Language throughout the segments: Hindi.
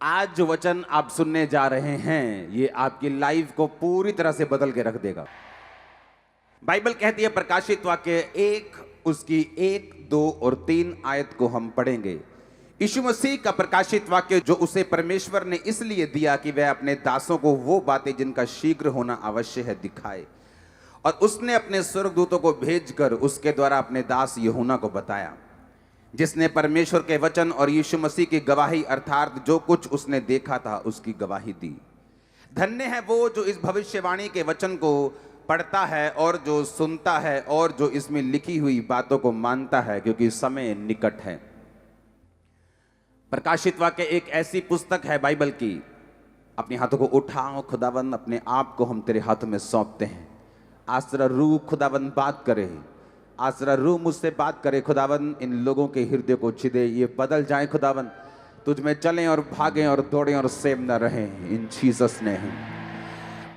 आज जो वचन आप सुनने जा रहे हैं ये आपकी लाइफ को पूरी तरह से बदल के रख देगा। बाइबल कहती है प्रकाशित वाक्य 1 उसकी 1, 2 और 3 आयत को हम पढ़ेंगे। यीशु मसीह का प्रकाशित वाक्य जो उसे परमेश्वर ने इसलिए दिया कि वह अपने दासों को वो बातें जिनका शीघ्र होना अवश्य है दिखाए, और उसने अपने स्वर्गदूतों को भेजकर उसके द्वारा अपने दास यूहन्ना को बताया, जिसने परमेश्वर के वचन और यीशु मसीह की गवाही अर्थात जो कुछ उसने देखा था उसकी गवाही दी। धन्य है वो जो इस भविष्यवाणी के वचन को पढ़ता है और जो सुनता है और जो इसमें लिखी हुई बातों को मानता है, क्योंकि समय निकट है। प्रकाशित वाक्य एक ऐसी पुस्तक है बाइबल की। अपने हाथों को उठाओ, खुदावंद अपने आप को हम तेरे हाथों में सौंपते हैं। आज तेरा रूह खुदावंद बात करे, आज तेरा रूह मुझसे बात करे खुदावंद, इन लोगों के हृदय को छिदे, ये बदल जाए खुदावंद, तुझ में चलें और भागें और दौड़ें और सेम न रहें, इन जीसस नेम।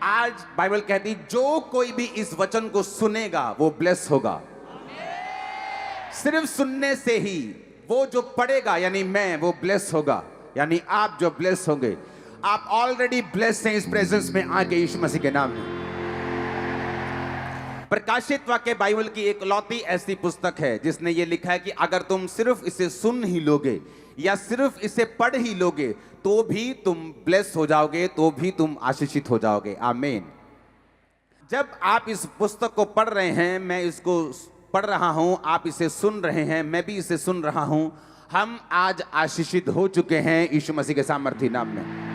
आज बाइबल कहती जो कोई भी इस वचन को सुनेगा वो ब्लेस होगा। सिर्फ सुनने से ही वो जो पढ़ेगा यानी मैं, वो ब्लेस होगा, यानी आप जो ब्लेस होंगे। आप ऑलरेडी ब्लेस हैं इस प्रेजेंस में आके यीशु मसीह के नाम में। प्रकाशित वाक्य बाइबल की एक लौती ऐसी पुस्तक है जिसने ये लिखा है कि अगर तुम सिर्फ इसे सुन ही लोगे या सिर्फ इसे पढ़ ही लोगे तो भी तुम ब्लेस हो जाओगे, तो भी तुम आशीषित हो जाओगे। आमीन। जब आप इस पुस्तक को पढ़ रहे हैं, मैं इसको पढ़ रहा हूं, आप इसे सुन रहे हैं, मैं भी इसे सुन रहा हूं, हम आज आशीषित हो चुके हैं यीशु मसीह के सामर्थी नाम में।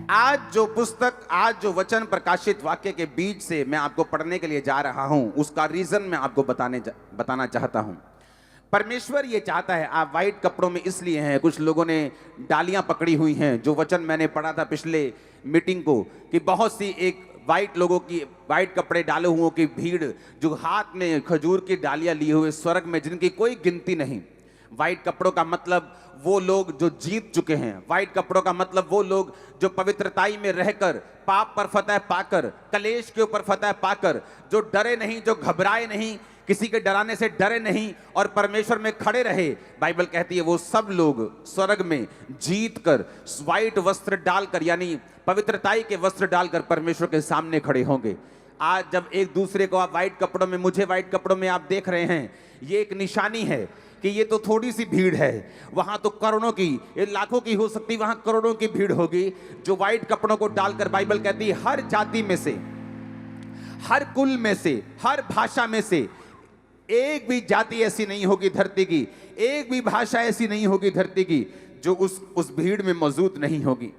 आज जो पुस्तक, आज जो वचन प्रकाशित वाक्य के बीच से मैं आपको पढ़ने के लिए जा रहा हूं, उसका रीजन मैं आपको बताना चाहता हूं। परमेश्वर ये चाहता है, आप वाइट कपड़ों में इसलिए हैं, कुछ लोगों ने डालियां पकड़ी हुई हैं, जो वचन मैंने पढ़ा था पिछले मीटिंग को, कि बहुत सी एक वाइट लोगों की, वाइट कपड़े डाले हुओं की भीड़ जो हाथ में खजूर की डालियां लिए हुए स्वर्ग में, जिनकी कोई गिनती नहीं। वाइट कपड़ों का मतलब वो लोग जो जीत चुके हैं। वाइट कपड़ों का मतलब वो लोग जो पवित्रताई में रहकर, पाप पर फतह पाकर, कलेश के ऊपर फतह पाकर, जो डरे नहीं, जो घबराए नहीं, किसी के डराने से डरे नहीं और परमेश्वर में खड़े रहे। बाइबल कहती है वो सब लोग स्वर्ग में जीत कर व्हाइट वस्त्र डालकर, यानी पवित्रताई के वस्त्र डालकर परमेश्वर के सामने खड़े होंगे। आज जब एक दूसरे को आप व्हाइट कपड़ों में, मुझे व्हाइट कपड़ों में आप देख रहे हैं, ये एक निशानी है कि ये तो थोड़ी सी भीड़ है, वहां तो करोड़ों की, ये लाखों की हो सकती, वहां करोड़ों की भीड़ होगी जो व्हाइट कपड़ों को डालकर, बाइबल कहती है हर जाति में से, हर कुल में से, हर भाषा में से एक भी जाति ऐसी नहीं होगी धरती की, एक भी भाषा ऐसी नहीं होगी धरती की जो उस भीड़ में मौजूद नहीं होगी।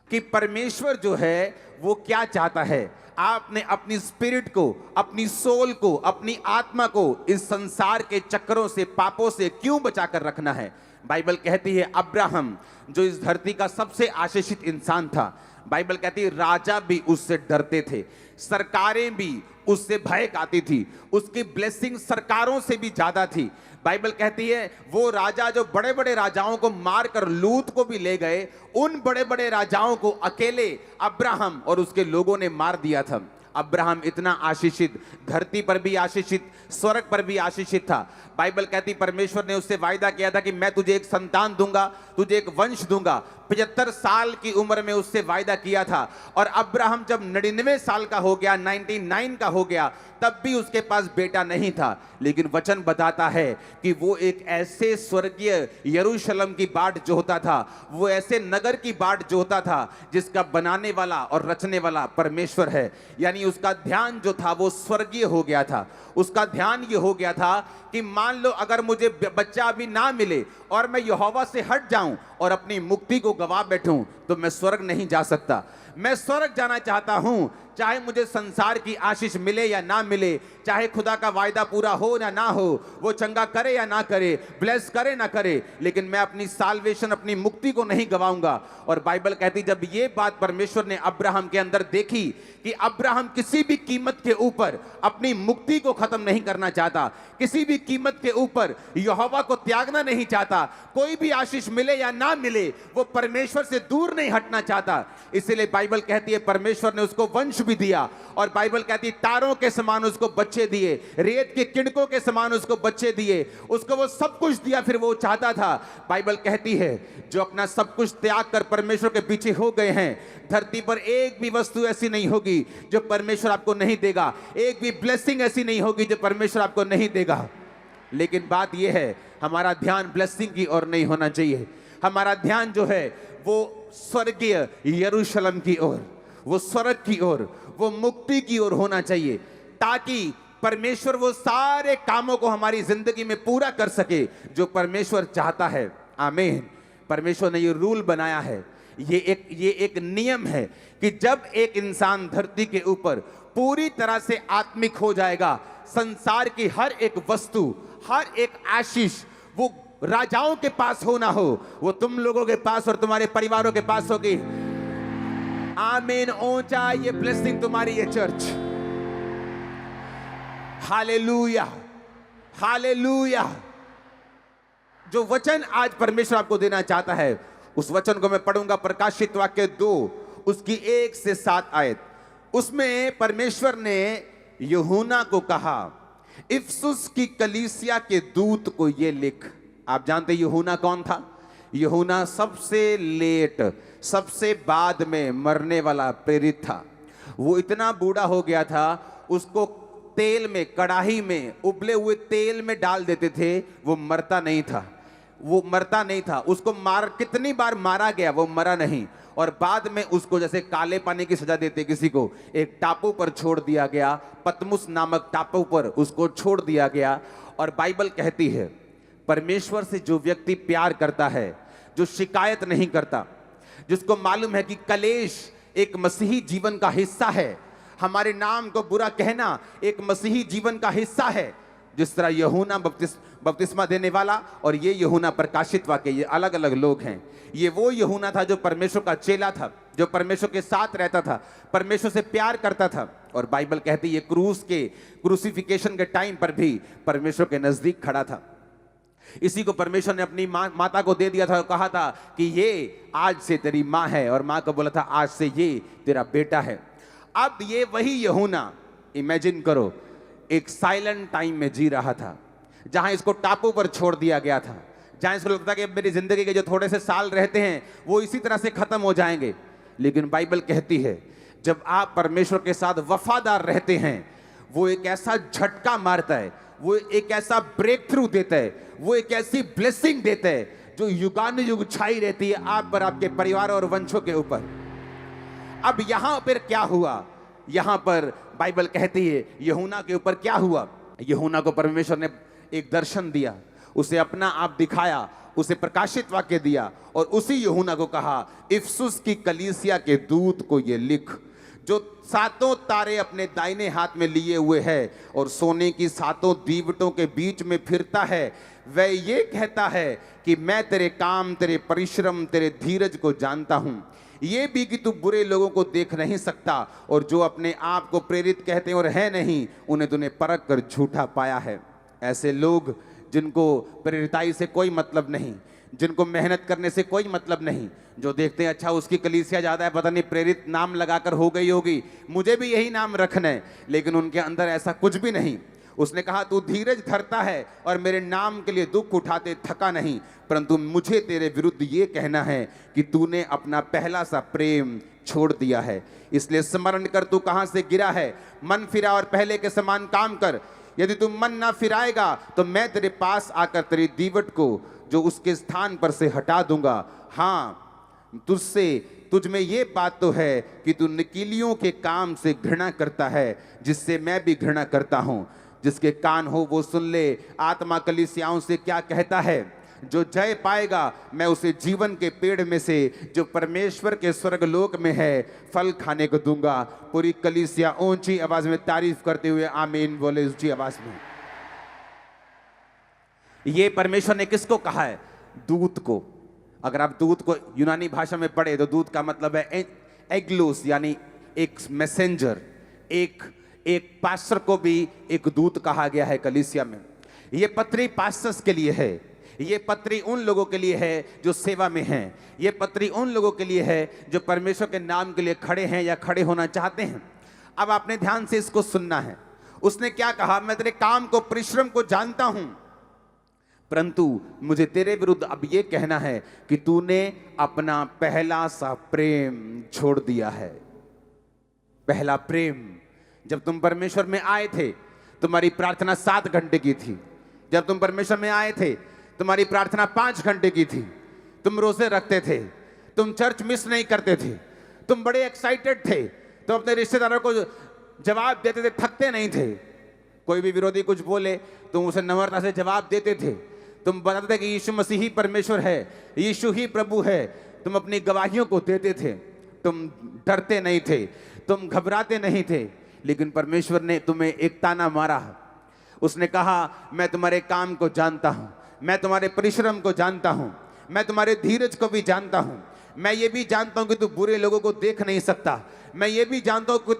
कि परमेश्वर जो है वो क्या चाहता है, आपने अपनी स्पिरिट को, अपनी सोल को, अपनी आत्मा को इस संसार के चक्करों से, पापों से क्यों बचाकर रखना है। बाइबल कहती है अब्राहम जो इस धरती का सबसे आशीषित इंसान था, बाइबल कहती है राजा भी उससे डरते थे, सरकारें भी उससे भय खाती थी, उसकी ब्लेसिंग सरकारों से भी ज्यादा थी। बाइबल कहती है वो राजा जो बड़े बड़े राजाओं को मारकर लूत को भी ले गए, उन बड़े बड़े राजाओं को अकेले अब्राहम और उसके लोगों ने मार दिया था। अब्राहम इतना आशीषित, धरती पर भी आशीषित, स्वर्ग पर भी आशीषित था। बाइबल कहती परमेश्वर ने उससे वायदा किया था कि मैं तुझे एक संतान दूंगा, तुझे एक वंश दूंगा। 75 साल की उम्र में उससे वायदा किया था, और अब्राहम जब 99 साल का हो गया, 99 का हो गया, तब भी उसके पास बेटा नहीं था। लेकिन वचन बताता है कि वो एक ऐसे स्वर्गीय यरूशलेम की बाट जोहता था, वो ऐसे नगर की बाट जोहता था जिसका बनाने वाला और रचने वाला परमेश्वर है। यानी उसका ध्यान जो था वो स्वर्गीय हो गया था। उसका ध्यान ये हो गया था कि मान लो अगर मुझे बच्चा अभी ना मिले और मैं यहोवा से हट जाऊं और अपनी मुक्ति को गवा बैठूं, तो मैं स्वर्ग नहीं जा सकता। मैं स्वर्ग जाना चाहता हूं, चाहे मुझे संसार की आशीष मिले या ना मिले, चाहे खुदा का वायदा पूरा हो या ना हो, वो चंगा करे या ना करे, ब्लेस करे ना करे, लेकिन मैं अपनी साल्वेशन, अपनी मुक्ति को नहीं गवाऊंगा। और बाइबल कहती जब ये बात परमेश्वर ने अब्राहम के अंदर देखी कि अब्राहम किसी भी कीमत के ऊपर अपनी मुक्ति को खत्म नहीं करना चाहता, किसी भी कीमत के ऊपर यहोवा को त्यागना नहीं चाहता, कोई भी आशीष मिले या ना मिले वो परमेश्वर से दूर नहीं हटना चाहता, इसलिए बाइबल कहती है परमेश्वर ने उसको वंश भी दिया। और बाइबल कहती तारों के समान उसको बच्चे दिए, रेत के किणकों के समान उसको बच्चे दिए, उसको वो सब कुछ दिया। फिर वो चाहता था, बाइबल कहती है जो अपना सब कुछ त्याग कर परमेश्वर के पीछे हो गए हैं, धरती पर एक भी वस्तु ऐसी नहीं होगी जो परमेश्वर आपको नहीं देगा, एक भी ब्लेसिंग ऐसी नहीं होगी जो परमेश्वर आपको नहीं देगा। लेकिन बात यह है, हमारा ध्यान ब्लेसिंग की ओर नहीं होना चाहिए। हमारा ध्यान जो है वो स्वर्गीय यरूशलेम की ओर, वो स्वर्ग की ओर, वो मुक्ति की ओर होना चाहिए, ताकि परमेश्वर वो सारे कामों को हमारी जिंदगी में पूरा कर सके जो परमेश्वर चाहता है। आमीन। परमेश्वर ने ये रूल बनाया है, ये एक नियम है कि जब एक इंसान धरती के ऊपर पूरी तरह से आत्मिक हो जाएगा, संसार की हर एक वस्तु, हर एक आशीष वो राजाओं के पास हो ना हो, वो तुम लोगों के पास और तुम्हारे परिवारों के पास होगी। आमीन। ऊंचा ये ब्लेसिंग तुम्हारी, ये चर्च। Hallelujah, hallelujah. जो वचन आज परमेश्वर आपको देना चाहता है, उस वचन को मैं पढ़ूंगा, प्रकाशित वाक्य 2 उसकी 1 से 7 आयत। उसमें परमेश्वर ने यूहन्ना को कहा, इफसुस की कलीसिया के दूत को ये लिख। आप जानते यूहन्ना कौन था? यूहन्ना सबसे लेट, सबसे बाद में मरने वाला प्रेरित था। वो इतना बूढ़ा हो गया था, उसको तेल में, कड़ाही में उबले हुए तेल में डाल देते थे, वो मरता नहीं था, वो मरता नहीं था। उसको कितनी बार मारा गया, वो मरा नहीं। और बाद में उसको जैसे काले पानी की सजा देते किसी को, एक टापू पर छोड़ दिया गया, पतमुस नामक टापू पर उसको छोड़ दिया गया। और बाइबल कहती है परमेश्वर से जो व्यक्ति प्यार करता है, जो शिकायत नहीं करता, जिसको मालूम है कि कलेश एक मसीही जीवन का हिस्सा है, हमारे नाम को बुरा कहना एक मसीही जीवन का हिस्सा है। जिस तरह यूहन्ना बपतिस्मा देने वाला और ये यूहन्ना प्रकाशित वाक्य, ये अलग अलग लोग हैं। ये वो यूहन्ना था जो परमेश्वर का चेला था, जो परमेश्वर के साथ रहता था, परमेश्वर से प्यार करता था। और बाइबल कहती है ये क्रूसिफिकेशन के टाइम पर भी परमेश्वर के नजदीक खड़ा था। इसी को परमेश्वर ने अपनी माता को दे दिया था और कहा था कि ये आज से तेरी माँ है, और माँ को बोला था आज से ये तेरा बेटा है। अब ये वही यूहन्ना, इमेजिन करो, एक साइलेंट टाइम में जी रहा था, जहां इसको टापू पर छोड़ दिया गया था, जहां इसको लगता कि मेरी जिंदगी के जो थोड़े से साल रहते हैं वो इसी तरह से खत्म हो जाएंगे। लेकिन बाइबल कहती है जब आप परमेश्वर के साथ वफादार रहते हैं, वो एक ऐसा झटका मारता है, वो एक ऐसा ब्रेक थ्रू देता है, वो एक ऐसी ब्लेसिंग देता है जो युगानुयुग छाई रहती है आप पर, आपके परिवार और वंशों के ऊपर। अब यहां पर क्या हुआ? यहां पर बाइबल कहती है यूहन्ना के ऊपर क्या हुआ? यूहन्ना को परमेश्वर ने एक दर्शन दिया, उसे अपना आप दिखाया, उसे प्रकाशित वाक्य दिया, और उसी यूहन्ना को कहा इफसुस की कलीसिया के दूत को ये लिख, जो 7 तारे अपने दाहिने हाथ में लिए हुए है और सोने की 7 दीवटों के बीच में फिरता है। वह ये कहता है कि मैं तेरे काम, तेरे परिश्रम, तेरे धीरज को जानता हूं, ये भी कि तू बुरे लोगों को देख नहीं सकता, और जो अपने आप को प्रेरित कहते हैं और है नहीं, उन्हें तूने परख कर झूठा पाया है। ऐसे लोग जिनको प्रेरिताई से कोई मतलब नहीं, जिनको मेहनत करने से कोई मतलब नहीं, जो देखते हैं अच्छा उसकी कलीसिया ज़्यादा है, पता नहीं प्रेरित नाम लगाकर हो गई होगी, मुझे भी यही नाम रखना है, लेकिन उनके अंदर ऐसा कुछ भी नहीं। उसने कहा तू धीरज धरता है और मेरे नाम के लिए दुख उठाते थका नहीं, परंतु मुझे तेरे विरुद्ध ये कहना है कि तूने अपना पहला सा प्रेम छोड़ दिया है। इसलिए स्मरण कर तू कहां से गिरा है, मन फिरा और पहले के समान काम कर। यदि तू मन ना फिराएगा तो मैं तेरे पास आकर तेरी दीवट को जो उसके स्थान पर से हटा दूंगा। हाँ, तुझ में ये बात तो है कि तू निकीलियों के काम से घृणा करता है, जिससे मैं भी घृणा करता हूँ। जिसके कान हो वो सुन ले, आत्मा कलीसियाओं से क्या कहता है। जो जय पाएगा मैं उसे जीवन के पेड़ में से जो परमेश्वर के स्वर्गलोक में है फल खाने को दूंगा। पूरी कलीसिया ऊंची आवाज में तारीफ करते हुए आमीन बोले ऊंची आवाज में। ये परमेश्वर ने किसको कहा है? दूत को। अगर आप दूत को यूनानी भाषा में पढ़े तो दूत का मतलब है एग्लोस, यानी एक मैसेंजर, एक पास्टर को भी एक दूत कहा गया है कलीसिया में। ये पत्री पास्टर्स के लिए है, ये पत्री उन लोगों के लिए है जो सेवा में हैं, ये पत्री उन लोगों के लिए है जो परमेश्वर के नाम के लिए खड़े हैं या खड़े होना चाहते हैं। अब आपने ध्यान से इसको सुनना है। उसने क्या कहा, मैं तेरे काम को, परिश्रम को जानता हूं, परंतु मुझे तेरे विरुद्ध अब यह कहना है कि तूने अपना पहला सा प्रेम छोड़ दिया है। पहला प्रेम। जब तुम परमेश्वर में आए थे, तुम्हारी प्रार्थना 7 घंटे की थी। जब तुम परमेश्वर में आए थे, तुम्हारी प्रार्थना 5 घंटे की थी। तुम रोजे रखते थे, तुम चर्च मिस नहीं करते थे, तुम बड़े एक्साइटेड थे, तुम अपने रिश्तेदारों को जवाब देते थे, थकते नहीं थे। कोई भी विरोधी कुछ बोले तुम उसे नम्रता से जवाब देते थे। तुम बताते थे कि यीशु मसीह ही परमेश्वर है, यीशु ही प्रभु है। तुम अपनी गवाहियों को देते थे, तुम डरते नहीं थे, तुम घबराते नहीं थे। लेकिन परमेश्वर ने तुम्हें एक ताना मारा। उसने कहा, मैं तुम्हारे काम को जानता हूं, मैं तुम्हारे परिश्रम को जानता हूं, मैं तुम्हारे धीरज को भी जानता हूं, मैं ये भी जानता हूं कि तू बुरे लोगों को देख नहीं सकता, मैं ये भी जानता हूं कि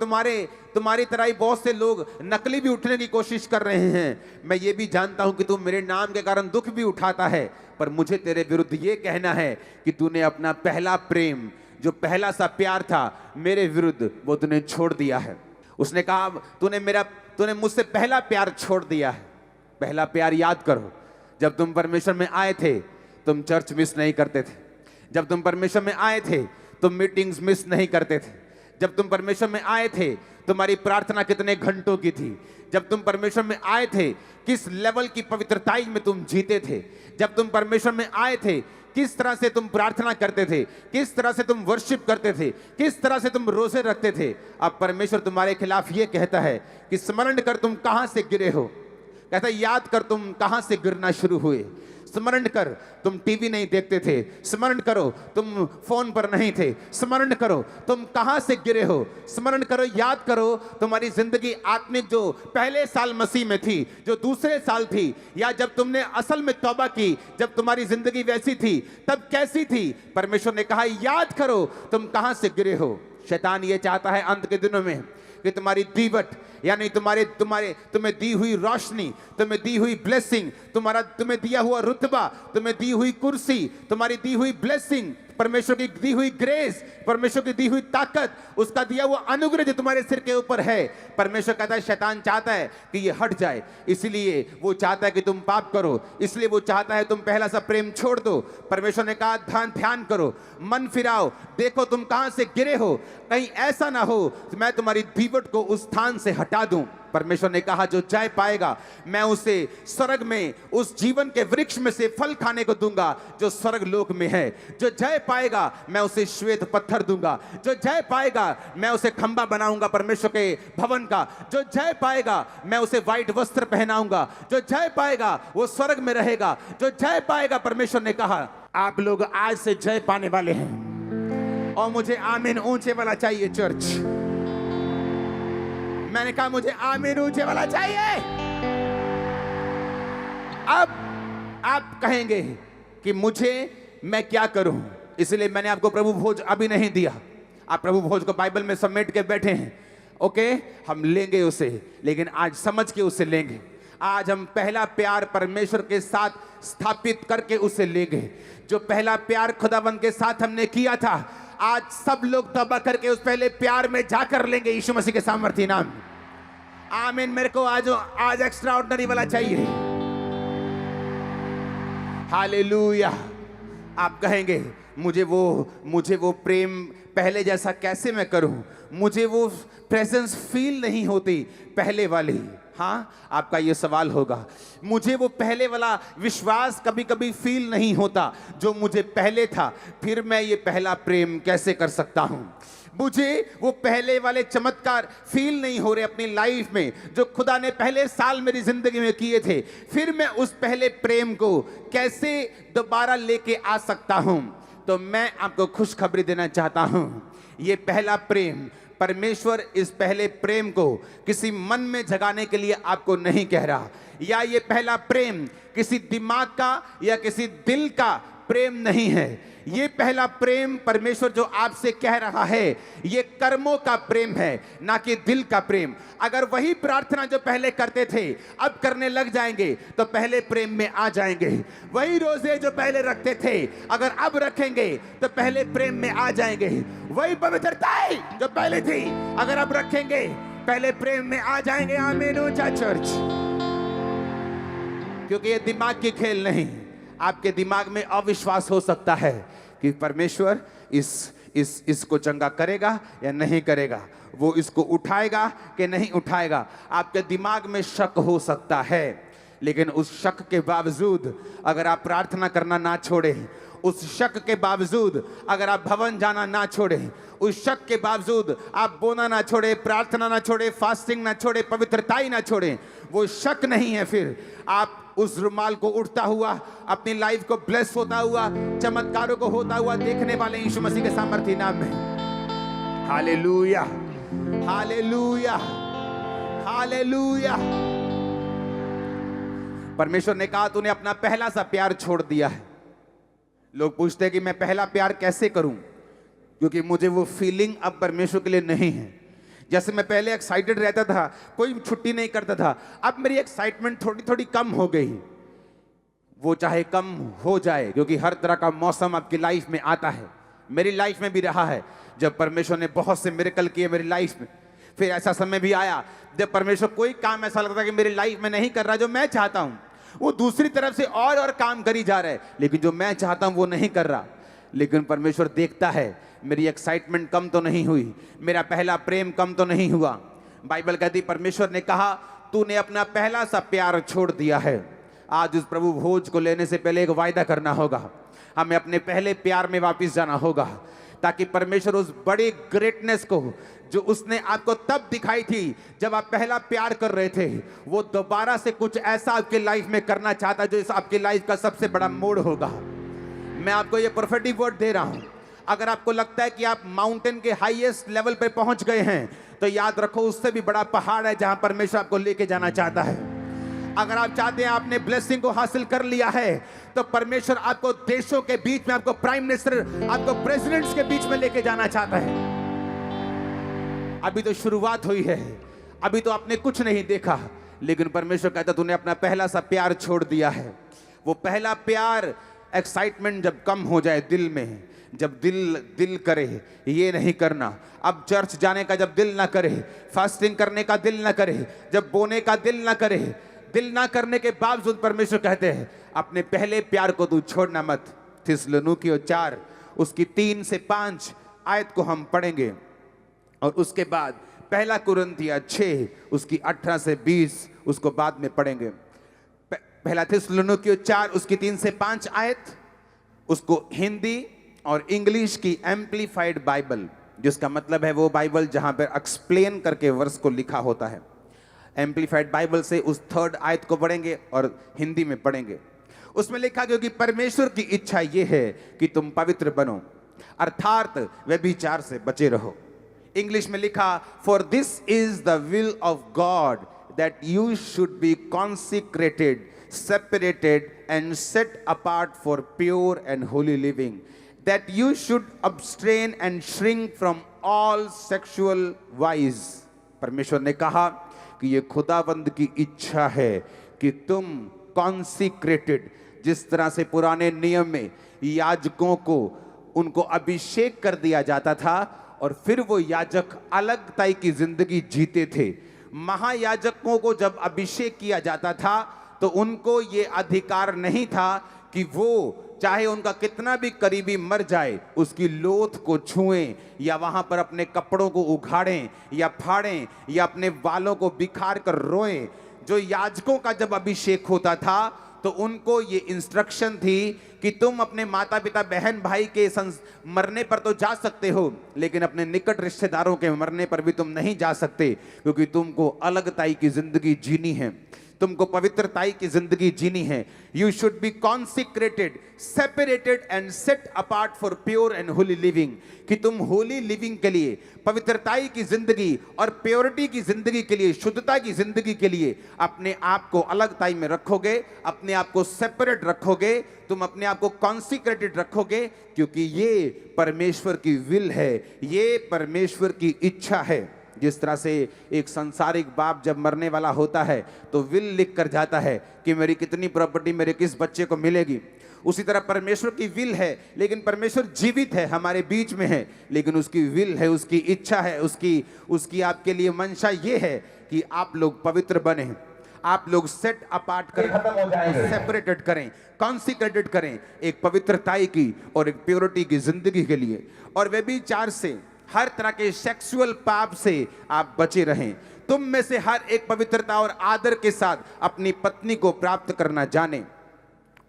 तुम्हारी तरह ही बहुत से लोग नकली भी उठने की कोशिश कर रहे हैं। मैं ये भी जानता हूं कि तू मेरे नाम के कारण दुख भी उठाता है, पर मुझे तेरे विरुद्ध ये कहना है कि तूने अपना पहला प्रेम, जो पहला सा प्यार था मेरे विरुद्ध, वो तूने छोड़ दिया है। उसने कहा, तूने मुझसे पहला प्यार छोड़ दिया है। पहला प्यार याद करो। जब तुम परमेश्वर में आए थे, तुम चर्च मिस नहीं करते थे। जब तुम परमेश्वर में आए थे, तुम मीटिंग्स मिस नहीं करते थे। जब तुम परमेश्वर में आए थे, तुम्हारी प्रार्थना कितने घंटों की थी। जब तुम परमेश्वर में आए थे, किस लेवल की पवित्रताई में तुम जीते थे। जब तुम परमेश्वर में आए थे, किस तरह से तुम प्रार्थना करते थे, किस तरह से तुम वर्शिप करते थे, किस तरह से तुम रोजे रखते थे। अब परमेश्वर तुम्हारे खिलाफ ये कहता है कि स्मरण कर तुम कहां से गिरे हो। कहता है, याद कर तुम कहां से गिरना शुरू हुए। स्मरण कर तुम टीवी नहीं देखते थे, स्मरण करो तुम फोन पर नहीं थे, स्मरण करो तुम कहां से गिरे हो, स्मरण करो, याद करो तुम्हारी जिंदगी आत्मिक जो पहले साल मसीह में थी, जो दूसरे साल थी, या जब तुमने असल में तौबा की, जब तुम्हारी जिंदगी वैसी थी तब कैसी थी। परमेश्वर ने कहा, याद करो तुम कहां से गिरे हो। शैतान ये चाहता है अंत के दिनों में कि तुम्हारी दीवट, यानी तुम्हें दी हुई रोशनी, तुम्हें दी हुई ब्लेसिंग, तुम्हें दिया हुआ रुतबा, तुम्हें दी हुई कुर्सी, तुम्हारी दी हुई ब्लेसिंग, परमेश्वर की दी हुई ग्रेस, परमेश्वर की दी हुई ताकत, उसका दिया हुआ अनुग्रह जो तुम्हारे सिर के ऊपर है, परमेश्वर कहता है, शैतान चाहता है कि ये हट जाए। इसलिए वो चाहता है कि तुम पाप करो, इसलिए वो चाहता है तुम पहला सा प्रेम छोड़ दो। परमेश्वर ने कहा, ध्यान करो, मन फिराओ, देखो तुम कहां से गिरे हो, कहीं ऐसा ना हो मैं तुम्हारी दीवट को उस स्थान से हटा दूं। परमेश्वर ने कहा, जो जय पाएगा मैं उसे स्वर्ग में उस जीवन के वृक्ष में से फल खाने को दूंगा जो स्वर्ग लोक में है। जो जय पाएगा मैं उसे श्वेत पत्थर दूंगा। जो जय पाएगा मैं उसे खंबा बनाऊंगा परमेश्वर के भवन का। जो जय पाएगा मैं उसे व्हाइट वस्त्र पहनाऊंगा। जो जय पाएगा वो स्वर्ग में रहेगा। जो जय पाएगा, परमेश्वर ने कहा, आप लोग आज से जय पाने वाले हैं। और मुझे आमीन ऊंचे वाला चाहिए चर्च। मैंने कहा, मुझे आमीन ऊंचे वाला चाहिए। अब आप कहेंगे कि मैं क्या करूं, इसलिए मैंने आपको प्रभु भोज अभी नहीं दिया। आप प्रभु भोज को बाइबल में समेट के बैठे हैं, ओके, हम लेंगे उसे, लेकिन आज समझ के उसे लेंगे। आज हम पहला प्यार परमेश्वर के साथ स्थापित करके उसे लेंगे। जो पहला प्यार खुदावंद के साथ हमने किया था, आज सब लोग तौबा करके उस पहले प्यार में जाकर लेंगे यीशु मसीह के सामर्थी नाम। आमीन। मेरे को आज एक्स्ट्रा ऑर्डिनरी वाला चाहिए। हालेलुया। आप कहेंगे, मुझे वो प्रेम पहले जैसा कैसे मैं करूं, मुझे वो प्रेजेंस फील नहीं होती पहले वाली। हाँ, आपका ये सवाल होगा, मुझे वो पहले वाला विश्वास कभी कभी फील नहीं होता जो मुझे पहले था, फिर मैं ये पहला प्रेम कैसे कर सकता हूं। मुझे वो पहले वाले चमत्कार फील नहीं हो रहे अपनी लाइफ में जो खुदा ने पहले साल मेरी जिंदगी में किए थे, फिर मैं उस पहले प्रेम को कैसे दोबारा लेके आ सकता हूं। तो मैं आपको खुशखबरी देना चाहता हूं, ये पहला प्रेम, परमेश्वर इस पहले प्रेम को किसी मन में जगाने के लिए आपको नहीं कह रहा, या ये पहला प्रेम किसी दिमाग का या किसी दिल का प्रेम नहीं है। ये पहला प्रेम परमेश्वर जो आपसे कह रहा है, ये कर्मों का प्रेम है, ना कि दिल का प्रेम। अगर वही प्रार्थना जो पहले करते थे अब करने लग जाएंगे तो पहले प्रेम में आ जाएंगे। वही रोजे जो पहले रखते थे अगर अब रखेंगे तो पहले प्रेम में आ जाएंगे। वही पवित्रता जो पहले थी अगर अब रखेंगे पहले प्रेम में आ जाएंगे। आमीन ऊंचा चर्च। क्योंकि ये दिमाग की खेल नहीं। आपके दिमाग में अविश्वास हो सकता है कि परमेश्वर इसको चंगा करेगा या नहीं करेगा, वो इसको उठाएगा कि नहीं उठाएगा। आपके दिमाग में शक हो सकता है, लेकिन उस शक के बावजूद अगर आप प्रार्थना करना ना छोड़ें, उस शक के बावजूद अगर आप भवन जाना ना छोड़ें, उस शक के बावजूद आप बोना ना छोड़े, प्रार्थना ना छोड़े, फास्टिंग ना छोड़े, पवित्रता ही ना छोड़े, वो शक नहीं है, फिर आप उस रुमाल को उठता हुआ, अपनी लाइफ को ब्लेस होता हुआ, चमत्कारों को होता हुआ देखने वाले यीशु मसीह के सामर्थ्य नाम में। Hallelujah, hallelujah, hallelujah. परमेश्वर ने कहा तूने अपना पहला सा प्यार छोड़ दिया है। लोग पूछते हैं कि मैं पहला प्यार कैसे करूं, क्योंकि मुझे वो फीलिंग अब परमेश्वर के लिए नहीं है। जैसे मैं पहले एक्साइटेड रहता था, कोई छुट्टी नहीं करता था, अब मेरी एक्साइटमेंट थोड़ी थोड़ी कम हो गई। वो चाहे कम हो जाए, क्योंकि हर तरह का मौसम आपकी लाइफ में आता है। मेरी लाइफ में भी रहा है जब परमेश्वर ने बहुत से मिरेकल किए मेरी लाइफ में। फिर ऐसा समय भी आया जब परमेश्वर कोई काम ऐसा लगता है कि मेरी लाइफ में नहीं कर रहा जो मैं चाहता हूं, वो दूसरी तरफ से और काम करी जा रहा है, लेकिन जो मैं चाहता हूं वो नहीं कर रहा। लेकिन परमेश्वर देखता है मेरी एक्साइटमेंट कम तो नहीं हुई, मेरा पहला प्रेम कम तो नहीं हुआ। बाइबल कहती परमेश्वर ने कहा तूने अपना पहला सा प्यार छोड़ दिया है। आज उस प्रभु भोज को लेने से पहले एक वायदा करना होगा, हमें अपने पहले प्यार में वापस जाना होगा, ताकि परमेश्वर उस बड़ी ग्रेटनेस को जो उसने आपको तब दिखाई थी जब आप पहला प्यार कर रहे थे, वो दोबारा से कुछ ऐसा आपकी लाइफ में करना चाहता है जो इस आपकी लाइफ का सबसे बड़ा मोड़ होगा। मैं आपको ये प्रोफेटिक वर्ड दे रहा हूं। अगर आपको लगता है कि आप माउंटेन के हाईएस्ट लेवल पे पहुंच गए हैं, तो याद रखो उससे भी बड़ा पहाड़ है जहां परमेश्वर आपको लेके जाना चाहता है। अगर आप चाहते हैं आपने ब्लेसिंग को हासिल कर लिया है, तो परमेश्वर आपको देशों के बीच में, आपको प्राइम मिनिस्टर, आपको प्रेसिडेंट्स के बीच में लेके जाना चाहता है। अभी तो शुरुआत हुई है, अभी तो आपने कुछ नहीं देखा, लेकिन परमेश्वर कहता तूने अपना पहला सा प्यार छोड़ दिया है। वो पहला प्यार, एक्साइटमेंट जब कम हो जाए दिल में, जब दिल करे ये नहीं करना, अब चर्च जाने का जब दिल ना करे, फास्टिंग करने का दिल ना करे, जब बोने का दिल ना करे, दिल ना करने के बावजूद परमेश्वर कहते हैं अपने पहले प्यार को तू छोड़ना मत। थिस्सलुनीकियों 4 उसकी 3 से 5 आयत को हम पढ़ेंगे, और उसके बाद पहला कुरिन्थियों 6 उसकी 18 से 20 उसको बाद में पढ़ेंगे। पहला थिस्सलुनीकियों 4 उसकी 3 से 5 आयत, उसको हिंदी और इंग्लिश की एम्प्लीफाइड बाइबल, जिसका मतलब है वो बाइबल जहां पर एक्सप्लेन करके वर्स को लिखा होता है, एम्प्लीफाइड बाइबल से उस 3rd आयत को पढ़ेंगे और हिंदी में पढ़ेंगे। उसमें लिखा क्योंकि परमेश्वर की इच्छा ये है कि तुम पवित्र बनो, अर्थात व्यभिचार से बचे रहो। इंग्लिश में लिखा for this is the will of God that you should be consecrated, separated and set apart for pure and holy living, that you should abstain and shrink from all sexual vice। परमेश्वर ने कहा कि ये खुदावंद की इच्छा है कि तुम कॉन्सिक्रेटेड, जिस तरह से पुराने नियम में याजकों को उनको अभिषेक कर दिया जाता था और फिर वो याजक अलग ताई की जिंदगी जीते थे। महायाजकों को जब अभिषेक किया जाता था तो उनको ये अधिकार नहीं था कि वो चाहे उनका कितना भी करीबी मर जाए उसकी लोथ को छुएं, या वहां पर अपने कपड़ों को उखाड़ें या फाड़ें या अपने बालों को बिखार कर रोएं। जो याजकों का जब अभिषेक होता था तो उनको ये इंस्ट्रक्शन थी कि तुम अपने माता पिता बहन भाई के मरने पर तो जा सकते हो, लेकिन अपने निकट रिश्तेदारों के मरने पर भी तुम नहीं जा सकते, क्योंकि तुमको अलग ताई की जिंदगी जीनी है, तुमको पवित्रताई की जिंदगी जीनी है। You should be consecrated, separated and set apart for pure and Holi living, कि तुम होली लिविंग के लिए, पवित्रताई की जिंदगी और प्योरिटी की जिंदगी के लिए, शुद्धता की जिंदगी के लिए अपने आप को अलगताई में रखोगे, अपने आप को सेपरेट रखोगे, तुम अपने आप को कॉन्सिक्रेटेड रखोगे, क्योंकि ये परमेश्वर की विल है, ये परमेश्वर की इच्छा है। जिस तरह से एक संसारिक बाप जब मरने वाला होता है तो विल लिख कर जाता है कि मेरी कितनी प्रॉपर्टी मेरे किस बच्चे को मिलेगी, उसी तरह परमेश्वर की विल है, लेकिन परमेश्वर जीवित है, हमारे बीच में है, लेकिन उसकी विल है, उसकी इच्छा है, उसकी आपके लिए मंशा ये है कि आप लोग पवित्र बने, आप लोग सेट अपार्ट करें, सेपरेटेड करें, कॉन्सिक्रेटेड करें, एक पवित्रताई की और एक प्योरिटी की जिंदगी के लिए। और व्यभिचार से, हर तरह के सेक्सुअल पाप से आप बचे रहें। तुम में से हर एक पवित्रता और आदर के साथ अपनी पत्नी को प्राप्त करना जाने।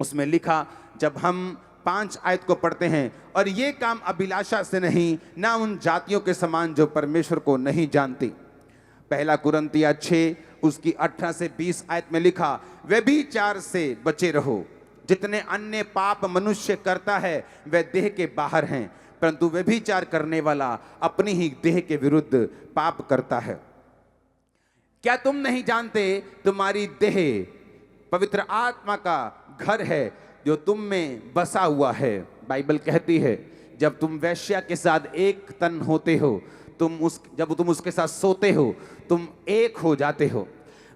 उसमें लिखा, जब हम 5 आयत को पढ़ते हैं, और ये काम अभिलाषा से नहीं, ना उन जातियों के समान जो परमेश्वर को नहीं जानती। पहला कुरिन्थियों 6 उसकी 18 से 20 आयत में लिखा, व्यभिचार से बचे रहो। जितने अन्य पाप मनुष्य करता है वह देह के बाहर हैं, परंतु व्यभिचार करने वाला अपनी ही देह के विरुद्ध पाप करता है। क्या तुम नहीं जानते तुम्हारी देह पवित्र आत्मा का घर है जो तुम में बसा हुआ है? बाइबल कहती है जब तुम वेश्या के साथ एक तन होते हो, जब तुम उसके साथ सोते हो, तुम एक हो जाते हो।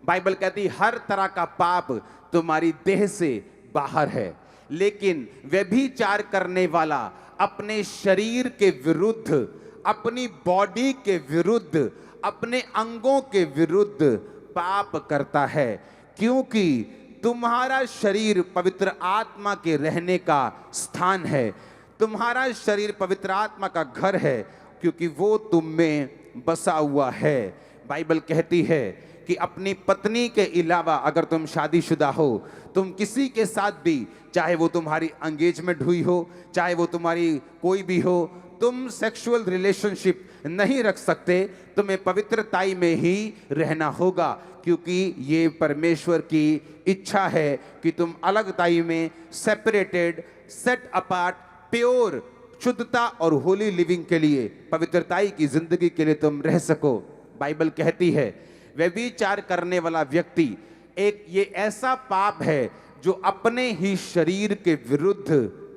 बाइबल कहती हर तरह का पाप तुम्हारी देह से बाहर है, लेकिन व्यभिचार करने वाला अपने शरीर के विरुद्ध, अपनी बॉडी के विरुद्ध, अपने अंगों के विरुद्ध पाप करता है, क्योंकि तुम्हारा शरीर पवित्र आत्मा के रहने का स्थान है। तुम्हारा शरीर पवित्र आत्मा का घर है, क्योंकि वो तुम में बसा हुआ है। बाइबल कहती है कि अपनी पत्नी के अलावा अगर तुम शादीशुदा हो, तुम किसी के साथ भी, चाहे वो तुम्हारी एंगेजमेंट हुई हो, चाहे वो तुम्हारी कोई भी हो, तुम सेक्सुअल रिलेशनशिप नहीं रख सकते। तुम्हें पवित्रताई में ही रहना होगा, क्योंकि ये परमेश्वर की इच्छा है कि तुम अलगताई में, सेपरेटेड, सेट अपार्ट, प्योर, शुद्धता और होली लिविंग के लिए, पवित्रताई की जिंदगी के लिए तुम रह सको। बाइबल कहती है व्यभिचार करने वाला व्यक्ति ये ऐसा पाप है जो अपने ही शरीर के विरुद्ध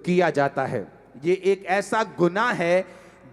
किया जाता है। ये एक ऐसा गुनाह है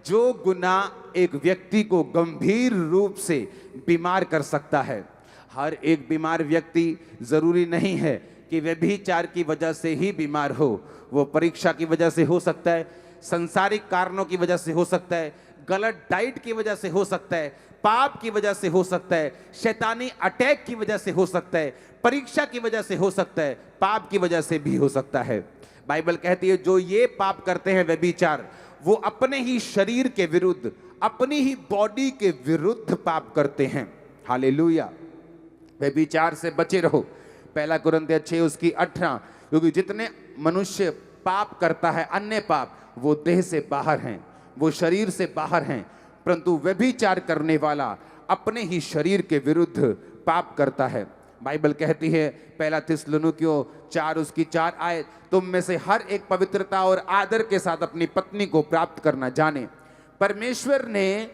जो गुनाह एक व्यक्ति को गंभीर रूप से बीमार कर सकता है। हर एक बीमार व्यक्ति जरूरी नहीं है कि व्यभिचार की वजह से ही बीमार हो। वो परीक्षा की वजह से हो सकता है, संसारिक कारणों की वजह से हो सकता है, गलत डाइट की वजह से हो सकता है, पाप की वजह से हो सकता है, शैतानी अटैक की वजह से हो सकता है, परीक्षा की वजह से हो सकता है, पाप की वजह से भी हो सकता है। बाइबल कहती है जो ये पाप करते हैं व्यभिचार, वो अपने ही शरीर के विरुद्ध, अपनी ही बॉडी के विरुद्ध पाप करते हैं। हालेलुया। व्यभिचार से बचे रहो। पहला कुरिन्थियों 6 उसकी 18, क्योंकि जितने मनुष्य पाप करता है, अन्य पाप, वो देह से बाहर हैं, वो शरीर से बाहर हैं, परंतु व्यभिचार करने वाला अपने ही शरीर के विरुद्ध पाप करता है। बाइबल कहती है पहला थिस्सलुनीकियों 4 उसकी 4 आयत, तुम में से हर एक पवित्रता और आदर के साथ अपनी पत्नी को प्राप्त करना जाने। परमेश्वर ने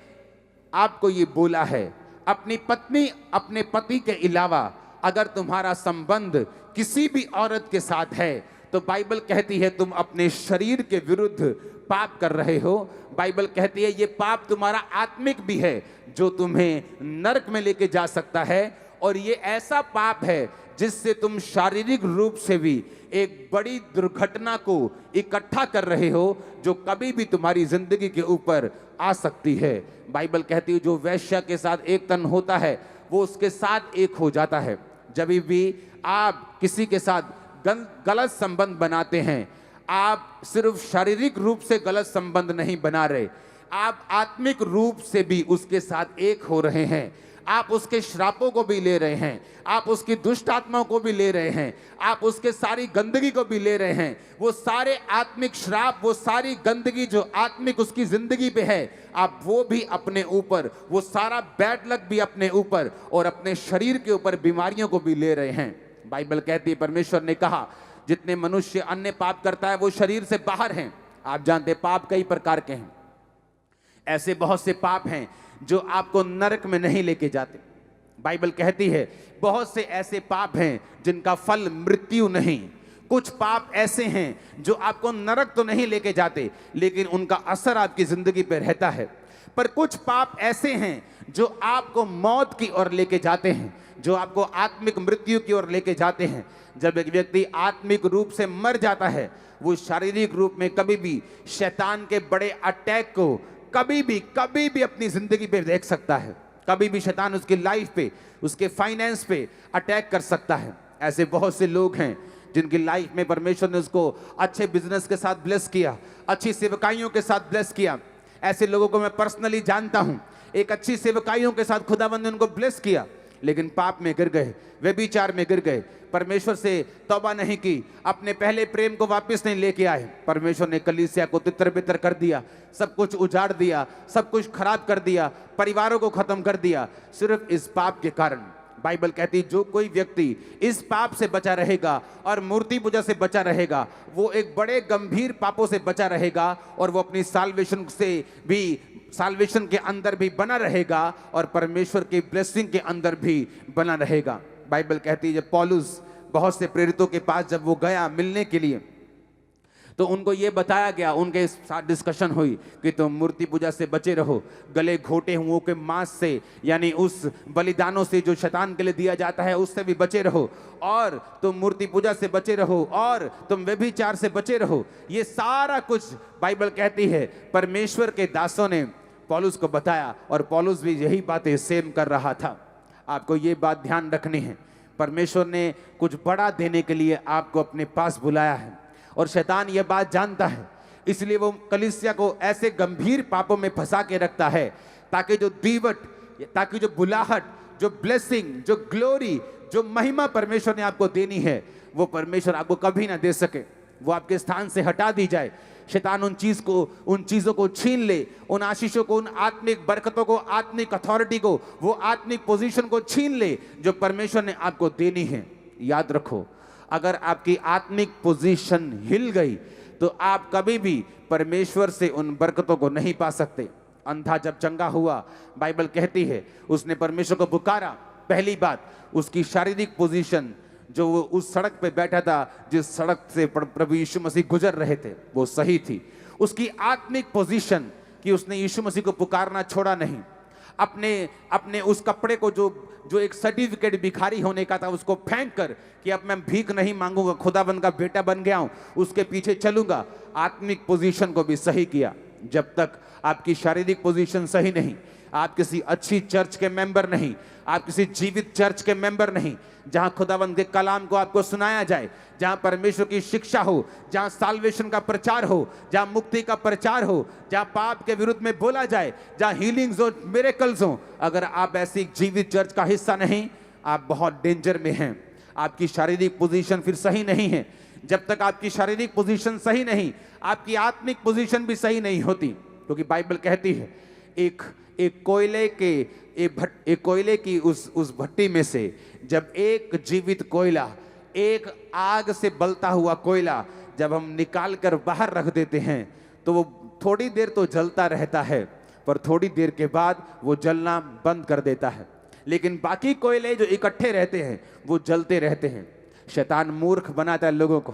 आपको ये बोला है, अपनी पत्नी, अपने पति के अलावा अगर तुम्हारा संबंध किसी भी औरत के साथ है तो बाइबल कहती है तुम अपने शरीर के विरुद्ध पाप कर रहे हो। बाइबल कहती है ये पाप तुम्हारा आत्मिक भी है जो तुम्हें नरक में लेके जा सकता है, और ये ऐसा पाप है जिससे तुम शारीरिक रूप से भी एक बड़ी दुर्घटना को इकट्ठा कर रहे हो जो कभी भी तुम्हारी जिंदगी के ऊपर आ सकती है। बाइबल कहती है जो वेश्या के साथ एक तन होता है वो उसके साथ एक हो जाता है। जब भी आप किसी के साथ गलत संबंध बनाते हैं, आप सिर्फ शारीरिक रूप से गलत संबंध नहीं बना रहे, आप आत्मिक रूप से भी उसके साथ एक हो रहे हैं। आप उसके श्रापों को भी ले रहे हैं, आप उसकी दुष्ट आत्माओं को भी ले रहे हैं, आप उसके सारी गंदगी को भी ले रहे हैं। वो सारे आत्मिक श्राप, वो सारी गंदगी जो आत्मिक उसकी जिंदगी पे है, आप वो भी अपने ऊपर, वो सारा बैड लक भी अपने ऊपर और अपने शरीर के ऊपर बीमारियों को भी ले रहे हैं। बाइबल कहती है, परमेश्वर ने कहा जितने मनुष्य अन्य पाप करता है वो शरीर से बाहर हैं। आप जानते हैं पाप कई प्रकार के हैं। ऐसे बहुत से पाप हैं जो आपको नरक में नहीं लेके जाते। बाइबल कहती है बहुत से ऐसे पाप हैं जिनका फल मृत्यु नहीं। कुछ पाप ऐसे हैं जो आपको नरक तो नहीं लेके जाते, लेकिन उनका असर आपकी जिंदगी पे रहता है। पर कुछ पाप ऐसे हैं जो आपको मौत की ओर लेके जाते हैं, जो आपको आत्मिक मृत्यु की ओर लेके जाते हैं। जब एक व्यक्ति आत्मिक रूप से मर जाता है, वो शारीरिक रूप में कभी भी शैतान के बड़े अटैक को कभी भी अपनी जिंदगी पे देख सकता है। कभी भी शैतान उसकी लाइफ पे, उसके फाइनेंस पे अटैक कर सकता है। ऐसे बहुत से लोग हैं जिनकी लाइफ में परमेश्वर ने उसको अच्छे बिजनेस के साथ ब्लेस किया, अच्छी सेवकाइयों के साथ ब्लेस किया। ऐसे लोगों को मैं पर्सनली जानता हूं। एक अच्छी सेवकाइयों के साथ खुदावंद ने उनको ब्लेस किया, लेकिन पाप में गिर गए, व्यभिचार में गिर गए, परमेश्वर से तौबा नहीं की, अपने पहले प्रेम को वापस नहीं लेके आए। परमेश्वर ने कलीसिया को तितर बितर कर दिया, सब कुछ उजाड़ दिया, सब कुछ खराब कर दिया, परिवारों को खत्म कर दिया, सिर्फ इस पाप के कारण। बाइबल कहती जो कोई व्यक्ति इस पाप से बचा रहेगा और मूर्ति पूजा से बचा रहेगा, वो एक बड़े गंभीर पापों से बचा रहेगा और वो अपनी साल्वेशन से भी, साल्वेशन के अंदर भी बना रहेगा और परमेश्वर की ब्लेसिंग के अंदर भी बना रहेगा। बाइबल कहती है जब पौलुस बहुत से प्रेरितों के पास जब वो गया मिलने के लिए, तो उनको ये बताया गया, उनके साथ डिस्कशन हुई कि तुम मूर्ति पूजा से बचे रहो, गले घोटे हुओं के मांस से, यानी उस बलिदानों से जो शैतान के लिए दिया जाता है उससे भी बचे रहो, और तुम मूर्ति पूजा से बचे रहो, और तुम व्यभिचार से बचे रहो। ये सारा कुछ बाइबल कहती है परमेश्वर के दासों ने पौलुस को बताया, और पौलुस भी यही बातें सेम कर रहा था। आपको ये बात ध्यान रखनी है, परमेश्वर ने कुछ बड़ा देने के लिए आपको अपने पास बुलाया है, और शैतान यह बात जानता है, इसलिए वो कलीसिया को ऐसे गंभीर पापों में फंसा के रखता है ताकि जो दीवट, ताकि जो बुलाहट, जो ब्लेसिंग, जो ग्लोरी, जो महिमा परमेश्वर ने आपको देनी है, वो परमेश्वर आपको कभी ना दे सके, वो आपके स्थान से हटा दी जाए। शैतान उन चीज़ों को छीन ले, उन आशीषों को, उन आत्मिक बरकतों को, आत्मिक अथॉरिटी को, वो आत्मिक पोजीशन को छीन ले जो परमेश्वर ने आपको देनी है। याद रखो, अगर आपकी आत्मिक पोजीशन हिल गई तो आप कभी भी परमेश्वर से उन बरकतों को नहीं पा सकते। अंधा जब चंगा हुआ, बाइबल कहती है उसने परमेश्वर को पुकारा, पहली बात उसकी शारीरिक पोजीशन, जो वो उस सड़क पे बैठा था, जिस सड़क से प्रभु यीशु मसीह गुजर रहे थे, वो सही थी। उसकी आत्मिक पोजीशन कि उसने यीशु मसीह को पुकारना छोड़ा नहीं, अपने उस कपड़े को जो एक सर्टिफिकेट भिखारी होने का था उसको फेंक कर कि अब मैं भीख नहीं मांगूंगा, खुदाबंद का बेटा बन गया हूं, उसके पीछे चलूंगा। आत्मिक पोजीशन को भी सही किया। जब तक आपकी शारीरिक पोजीशन सही नहीं, आप किसी अच्छी चर्च के मेंबर नहीं, आप किसी जीवित चर्च के मेंबर नहीं, जहां खुदावंद के कलाम को आपको सुनाया जाए, जहां परमेश्वर की शिक्षा हो, जहां साल्वेशन का प्रचार हो, जहां मुक्ति का प्रचार हो, जहां पाप के विरुद्ध में बोला जाए, जहां हीलिंग्स और मिरेकल्स हो, अगर आप ऐसी जीवित चर्च का हिस्सा नहीं, आप बहुत डेंजर में हैं। आपकी शारीरिक पोजीशन फिर सही नहीं है। जब तक आपकी शारीरिक पोजीशन सही नहीं, आपकी आत्मिक पोजीशन भी सही नहीं होती, क्योंकि बाइबल कहती है एक कोयले की उस भट्टी में से जब एक जीवित कोयला, एक आग से बलता हुआ कोयला जब हम निकाल कर बाहर रख देते हैं, तो वो थोड़ी देर तो जलता रहता है, पर थोड़ी देर के बाद वो जलना बंद कर देता है। लेकिन बाकी कोयले जो इकट्ठे रहते हैं वो जलते रहते हैं। शैतान मूर्ख बनाता है लोगों को।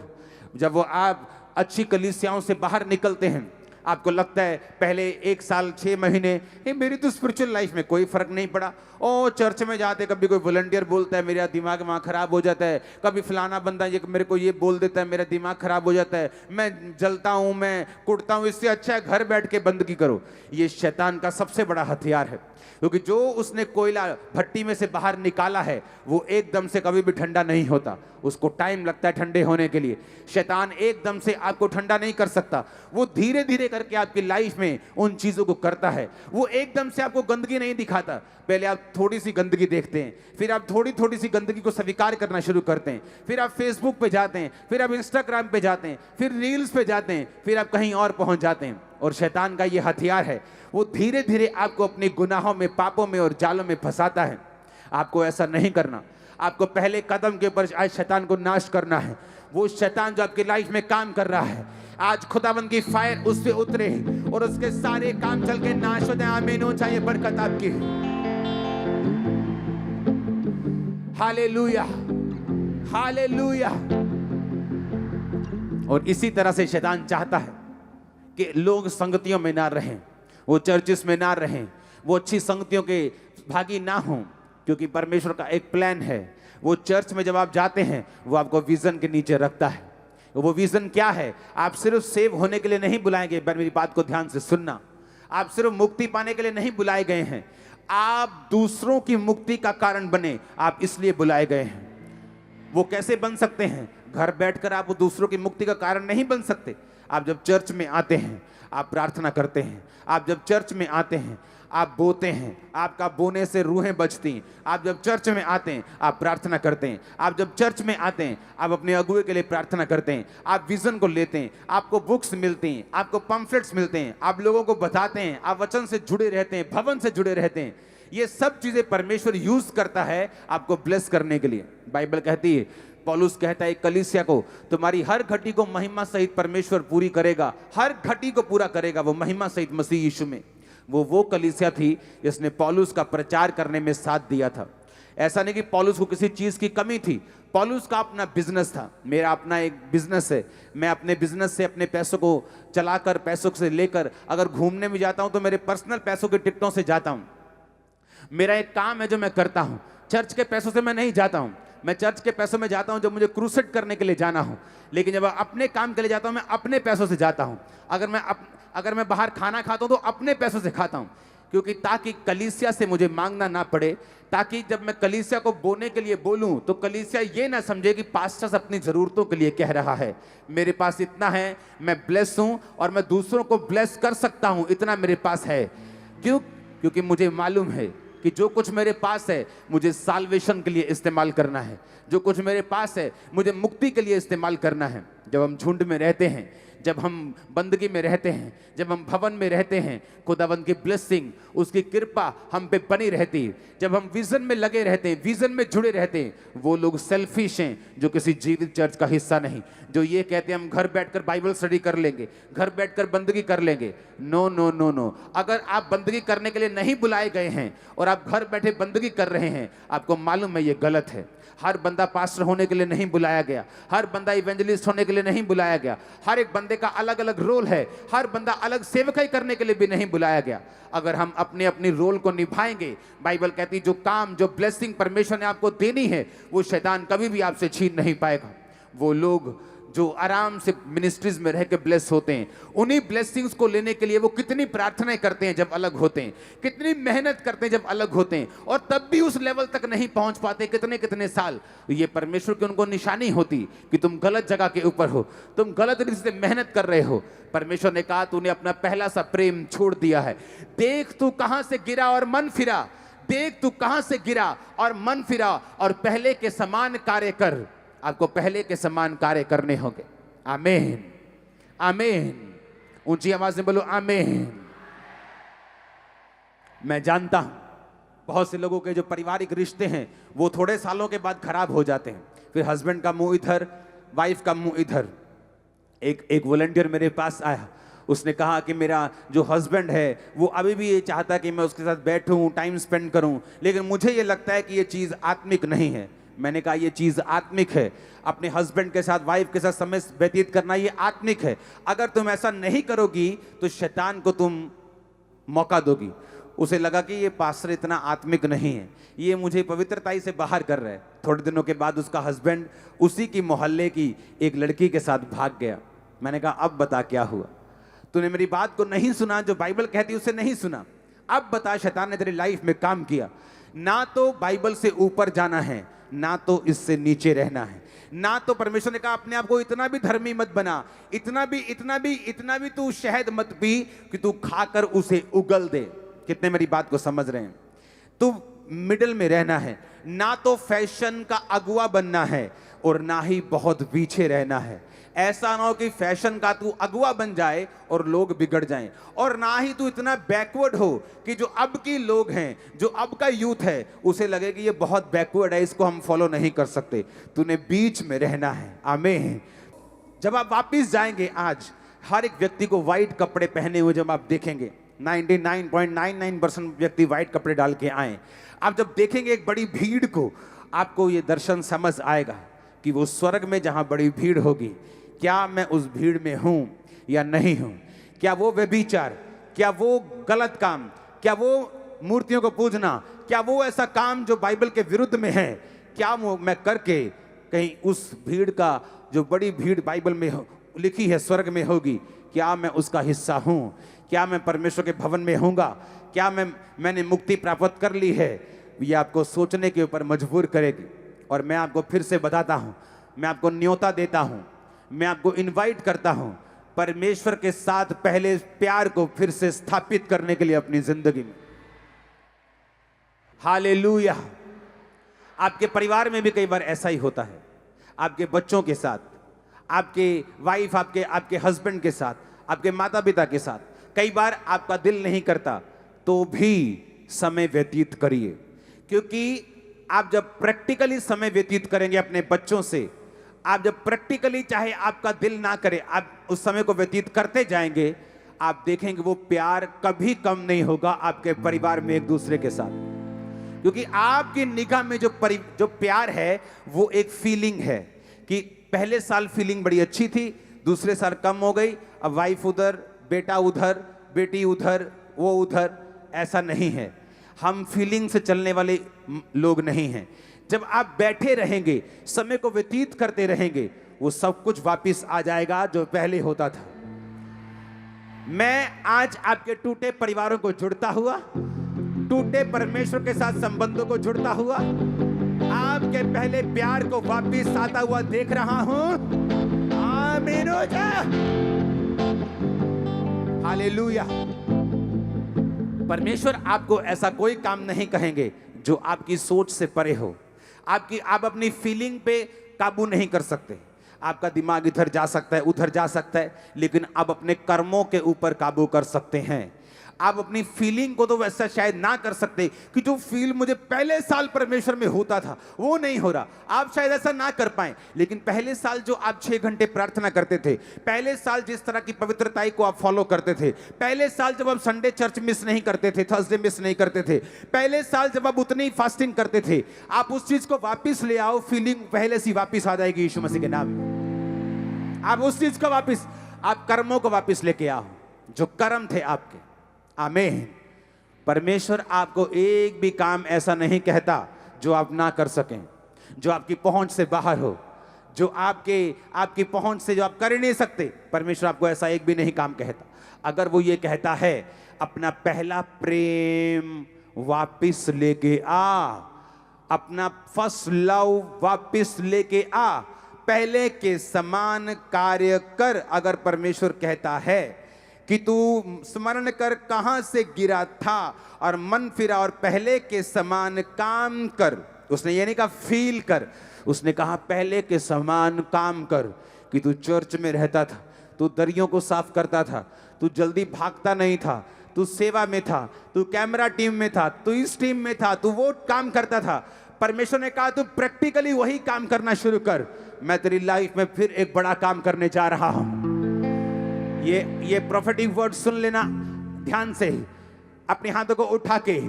जब वो आप अच्छी कलीसियाओं से बाहर निकलते हैं, आपको लगता है पहले 1 साल 6 महीने मेरी तो स्पिरिचुअल लाइफ में कोई फर्क नहीं पड़ा। ओ चर्च में जाते कभी कोई वॉलंटियर बोलता है, मेरा दिमाग वहाँ खराब हो जाता है, कभी फलाना बंदा ये मेरे को ये बोल देता है, मेरा दिमाग खराब हो जाता है, मैं जलता हूँ, मैं कुटता हूँ। इससे अच्छा है घर बैठ के बंदगी करो। ये शैतान का सबसे बड़ा हथियार है, क्योंकि जो उसने कोयला भट्टी में से बाहर निकाला है वो एकदम से कभी भी ठंडा नहीं होता, उसको टाइम लगता है ठंडे होने के लिए। शैतान एकदम से आपको ठंडा नहीं कर सकता, वो धीरे धीरे करके आपकी लाइफ में उन चीजों को करता है। वो एकदम से आपको गंदगी नहीं दिखाता, पहले आप थोड़ी सी गंदगी देखते हैं, फिर आप थोड़ी थोड़ी सी गंदगी को स्वीकार करना शुरू करते हैं, फिर आप फेसबुक पे जाते हैं, फिर आप इंस्टाग्राम पे जाते हैं, फिर रील्स पे जाते हैं, फिर आप कहीं और पहुंच जाते हैं। और शैतान का ये हथियार है, वो धीरे धीरे आपको अपने गुनाहों में, पापों में और जालों में फंसाता है। आपको ऐसा नहीं करना। आपको पहले कदम के ऊपर आज शैतान को नाश करना है। वो शैतान जो आपकी लाइफ में काम कर रहा है, आज खुदावंद की फायर उस पे उतरे और उसके सारे काम चल के नाश हो जाए। आमीन हो चाहिए बरकत आपकी। Hallelujah, hallelujah. और इसी तरह से शैतान चाहता है कि लोग संगतियों में ना रहें, वो चर्चिस में ना रहें, वो अच्छी संगतियों के भागी ना हों, क्योंकि परमेश्वर का एक प्लान है। वो चर्च में जब आप जाते हैं, वो आपको विजन के नीचे रखता है। वो विजन क्या है? आप सिर्फ सेव होने के लिए नहीं बुलाए गए, मेरी बात को ध्यान से सुनना। आप सिर्फ मुक्ति पाने के लिए नहीं बुलाए गए हैं, आप दूसरों की मुक्ति का कारण बने, आप इसलिए बुलाए गए हैं। वो कैसे बन सकते हैं? घर बैठकर आप दूसरों की मुक्ति का कारण नहीं बन सकते। आप जब चर्च में आते हैं, आप प्रार्थना करते हैं। आप जब चर्च में आते हैं, आप बोते हैं, आपका बोने से रूहें बचती हैं। आप जब चर्च में आते हैं, आप प्रार्थना करते हैं। आप जब चर्च में आते हैं, आप अपने अगुए के लिए प्रार्थना करते हैं। आप विजन को लेते हैं, आपको बुक्स मिलती हैं, आपको पम्फलेट्स मिलते हैं, आप लोगों को बताते हैं, आप वचन से जुड़े रहते हैं, भवन से जुड़े रहते हैं। ये सब चीजें परमेश्वर यूज करता है आपको ब्लेस करने के लिए। बाइबल कहती है, पौलुस कहता है कलीसिया को, तुम्हारी हर घटी को महिमा सहित परमेश्वर पूरी करेगा। हर घटी को पूरा करेगा वो महिमा सहित मसीह यीशु में। वो कलीसिया थी जिसने पौलुस का प्रचार करने में साथ दिया था। ऐसा नहीं कि पौलुस को किसी चीज की कमी थी। पौलुस का अपना बिजनेस था, मेरा अपना एक बिजनेस है। मैं अपने बिजनेस से अपने पैसों को चलाकर, पैसों से लेकर अगर घूमने में जाता हूं तो मेरे पर्सनल पैसों के टिकटों से जाता हूं। मेरा एक काम है जो मैं करता हूं, चर्च के पैसों से मैं नहीं जाता हूं। मैं चर्च के पैसों में जाता हूं जब मुझे क्रूसेड करने के लिए जाना हो, लेकिन जब अपने काम के लिए जाता हूं, मैं अपने पैसों से जाता हूं। अगर मैं बाहर खाना खाता हूं तो अपने पैसों से खाता हूं, क्योंकि ताकि कलीसिया से मुझे मांगना ना पड़े, ताकि जब मैं कलीसिया को बोने के लिए बोलूं तो कलीसिया ये ना समझे कि पास्टर अपनी जरूरतों के लिए कह रहा है। मेरे पास इतना है, मैं ब्लेस हूं और मैं दूसरों को ब्लेस कर सकता हूं, इतना मेरे पास है। क्योंकि मुझे मालूम है कि जो कुछ मेरे पास है मुझे साल्वेशन के लिए इस्तेमाल करना है। जो कुछ मेरे पास है मुझे मुक्ति के लिए इस्तेमाल करना है। जब हम झुंड में रहते हैं, जब हम बंदगी में रहते हैं, जब हम भवन में रहते हैं, खुदावंद की ब्लेसिंग, उसकी कृपा हम पे बनी रहती है। जब हम विजन में लगे रहते हैं, विजन में जुड़े रहते हैं, वो लोग सेल्फिश हैं जो किसी जीवित चर्च का हिस्सा नहीं, जो ये कहते हैं हम घर बैठकर बाइबल स्टडी कर लेंगे, घर बैठकर बंदगी कर लेंगे। No no no no. अगर आप बंदगी करने के लिए नहीं बुलाए गए हैं और आप घर बैठे बंदगी कर रहे हैं, आपको मालूम है ये गलत है। हर बंदा पास्टर होने के लिए नहीं बुलाया गया, हर बंदा इवेंजलिस्ट होने के लिए नहीं बुलाया गया। हर एक बंदे का अलग अलग रोल है, हर बंदा अलग सेवकाई करने के लिए भी नहीं बुलाया गया। अगर हम अपने अपनी रोल को निभाएंगे, बाइबल कहती है जो काम, जो ब्लेसिंग परमेश्वर ने आपको देनी है, वो शैतान कभी भी आपसे छीन नहीं पाएगा। वो लोग जो आराम से मिनिस्ट्रीज में रह के ब्लेस होते हैं, उन्हीं ब्लेसिंग्स को लेने के लिए वो कितनी प्रार्थनाएं करते हैं जब अलग होते हैं, कितनी मेहनत करते हैं जब अलग होते हैं, और तब भी उस लेवल तक नहीं पहुंच पाते, कितने कितने साल। ये परमेश्वर की उनको निशानी होती कि तुम गलत जगह के ऊपर हो, तुम गलत रीति से मेहनत कर रहे हो। परमेश्वर ने कहा तूने अपना पहला सा प्रेम छोड़ दिया है। देख तू कहां से गिरा और मन फिरा, देख तू कहां से गिरा और मन फिरा, और पहले के समान कार्य कर। आपको पहले के समान कार्य करने होंगे। आमीन, आमीन। ऊंची आवाज में बोलो आमीन। मैं जानता हूं बहुत से लोगों के जो पारिवारिक रिश्ते हैं वो थोड़े सालों के बाद खराब हो जाते हैं। फिर हस्बैंड का मुंह इधर, वाइफ का मुंह इधर। एक वॉलंटियर मेरे पास आया, उसने कहा कि मेरा जो हस्बैंड है वो अभी भी ये चाहता है कि मैं उसके साथ बैठूं, टाइम स्पेंड करूं, लेकिन मुझे ये लगता है कि ये चीज़ आत्मिक नहीं है। मैंने कहा ये चीज़ आत्मिक है। अपने हस्बैंड के साथ, वाइफ के साथ समय व्यतीत करना ये आत्मिक है। अगर तुम ऐसा नहीं करोगी तो शैतान को तुम मौका दोगी। उसे लगा कि ये पास्टर इतना आत्मिक नहीं है, ये मुझे पवित्रताई से बाहर कर रहा है। थोड़े दिनों के बाद उसका हस्बैंड उसी की मोहल्ले की एक लड़की के साथ भाग गया। मैंने कहा अब बता क्या हुआ, तूने मेरी बात को नहीं सुना, जो बाइबल कहती उसे नहीं सुना। अब बता, शैतान ने तेरी लाइफ में काम किया। ना तो बाइबल से ऊपर जाना है, ना तो इससे नीचे रहना है, ना तो परमेश्वर ने कहा अपने आप को इतना भी धर्मी मत बना, इतना भी तू शहद मत पी कि तू खाकर उसे उगल दे। कितने मेरी बात को समझ रहे हैं? तू मिडिल में रहना है, ना तो फैशन का अगुआ बनना है और ना ही बहुत पीछे रहना है। ऐसा ना हो कि फैशन का तू अगुआ बन जाए और लोग बिगड़ जाएं, और ना ही तू इतना बैकवर्ड हो कि जो अब की लोग हैं, जो अब का यूथ है, उसे लगे कि ये बहुत बैकवर्ड है, इसको हम फॉलो नहीं कर सकते। तूने बीच में रहना है। आमीन। जब आप वापिस जाएंगे, आज हर एक व्यक्ति को व्हाइट कपड़े पहने हुए जब आप देखेंगे, 99.99% व्यक्ति व्हाइट कपड़े डाल के आए, आप जब देखेंगे एक बड़ी भीड़ को, आपको ये दर्शन समझ आएगा कि वो स्वर्ग में जहां बड़ी भीड़ होगी, क्या मैं उस भीड़ में हूं या नहीं हूं? क्या वो व्यभिचार, क्या वो गलत काम, क्या वो मूर्तियों को पूजना, क्या वो ऐसा काम जो बाइबल के विरुद्ध में है, क्या वो मैं करके कहीं उस भीड़ का, जो बड़ी भीड़ बाइबल में लिखी है स्वर्ग में होगी, क्या मैं उसका हिस्सा हूं? क्या मैं परमेश्वर के भवन में होऊंगा? क्या मैंने मुक्ति प्राप्त कर ली है? ये आपको सोचने के ऊपर मजबूर करेगी। और मैं आपको फिर से बताता हूं, मैं आपको न्योता देता हूं, मैं आपको इनवाइट करता हूं परमेश्वर के साथ पहले प्यार को फिर से स्थापित करने के लिए अपनी जिंदगी में। हालेलुया। आपके परिवार में भी कई बार ऐसा ही होता है, आपके बच्चों के साथ, आपके वाइफ, आपके हस्बैंड के साथ, आपके माता पिता के साथ, कई बार आपका दिल नहीं करता, तो भी समय व्यतीत करिए, क्योंकि आप जब प्रैक्टिकली समय व्यतीत करेंगे अपने बच्चों से, आप जब प्रैक्टिकली, चाहे आपका दिल ना करे, आप उस समय को व्यतीत करते जाएंगे, आप देखेंगे वो प्यार कभी कम नहीं होगा आपके परिवार में एक दूसरे के साथ। क्योंकि आपकी निगाह में जो प्यार है वो एक फीलिंग है कि पहले साल फीलिंग बड़ी अच्छी थी, दूसरे साल कम हो गई, अब वाइफ उधर, बेटा उधर, बेटी उधर, वो उधर। ऐसा नहीं है, हम फीलिंग से चलने वाले लोग नहीं हैं। जब आप बैठे रहेंगे, समय को व्यतीत करते रहेंगे, वो सब कुछ वापस आ जाएगा जो पहले होता था। मैं आज आपके टूटे परिवारों को जुड़ता हुआ, टूटे परमेश्वर के साथ संबंधों को जुड़ता हुआ, आपके पहले प्यार को वापस आता हुआ देख रहा हूं। आमीन हो जा। हालेलुया। परमेश्वर आपको ऐसा कोई काम नहीं कहेंगे जो आपकी सोच से परे हो। आप अपनी फीलिंग पे काबू नहीं कर सकते। आपका दिमाग इधर जा सकता है, उधर जा सकता है, लेकिन आप अपने कर्मों के ऊपर काबू कर सकते हैं। आप अपनी फीलिंग को तो वैसा शायद ना कर सकते कि जो फील मुझे पहले साल परमेश्वर में होता था वो नहीं हो रहा, आप शायद ऐसा ना कर पाए। लेकिन पहले साल जो आप 6 घंटे प्रार्थना करते थे, पहले साल जिस तरह की पवित्रताई को आप फॉलो करते थे, पहले साल जब आप संडे चर्च मिस नहीं करते थे, थर्सडे मिस नहीं करते थे, पहले साल जब आप उतनी फास्टिंग करते थे, आप उस चीज को वापिस ले आओ। फीलिंग पहले से वापिस आ जाएगी यीशु मसीह के नाम में। आप उस चीज को वापिस, आप कर्मों को वापिस लेके आओ जो कर्म थे आपके। आमीन। परमेश्वर आपको एक भी काम ऐसा नहीं कहता जो आप ना कर सकें, जो आपकी पहुंच से बाहर हो, जो आपकी पहुंच से जो आप कर ही नहीं सकते। परमेश्वर आपको ऐसा एक भी नहीं काम कहता। अगर वो ये कहता है अपना पहला प्रेम वापिस लेके आ, अपना फर्स्ट लव वापिस लेके आ, पहले के समान कार्य कर। अगर परमेश्वर कहता है कि तू स्मरण कर कहां से गिरा था और मन फिरा और पहले के समान काम कर, उसने ये नहीं कहा फील कर, उसने कहा पहले के समान काम कर। कि तू चर्च में रहता था, तू दरियों को साफ करता था, तू जल्दी भागता नहीं था, तू सेवा में था, तू कैमरा टीम में था, तू इस टीम में था, तू वो काम करता था। परमेश्वर ने कहा तू प्रैक्टिकली वही काम करना शुरू कर। मैं तेरी लाइफ में फिर एक बड़ा काम करने जा रहा हूं। ये प्रोफेटिक वर्ड सुन लेना ध्यान से, अपने हाथों को उठा के,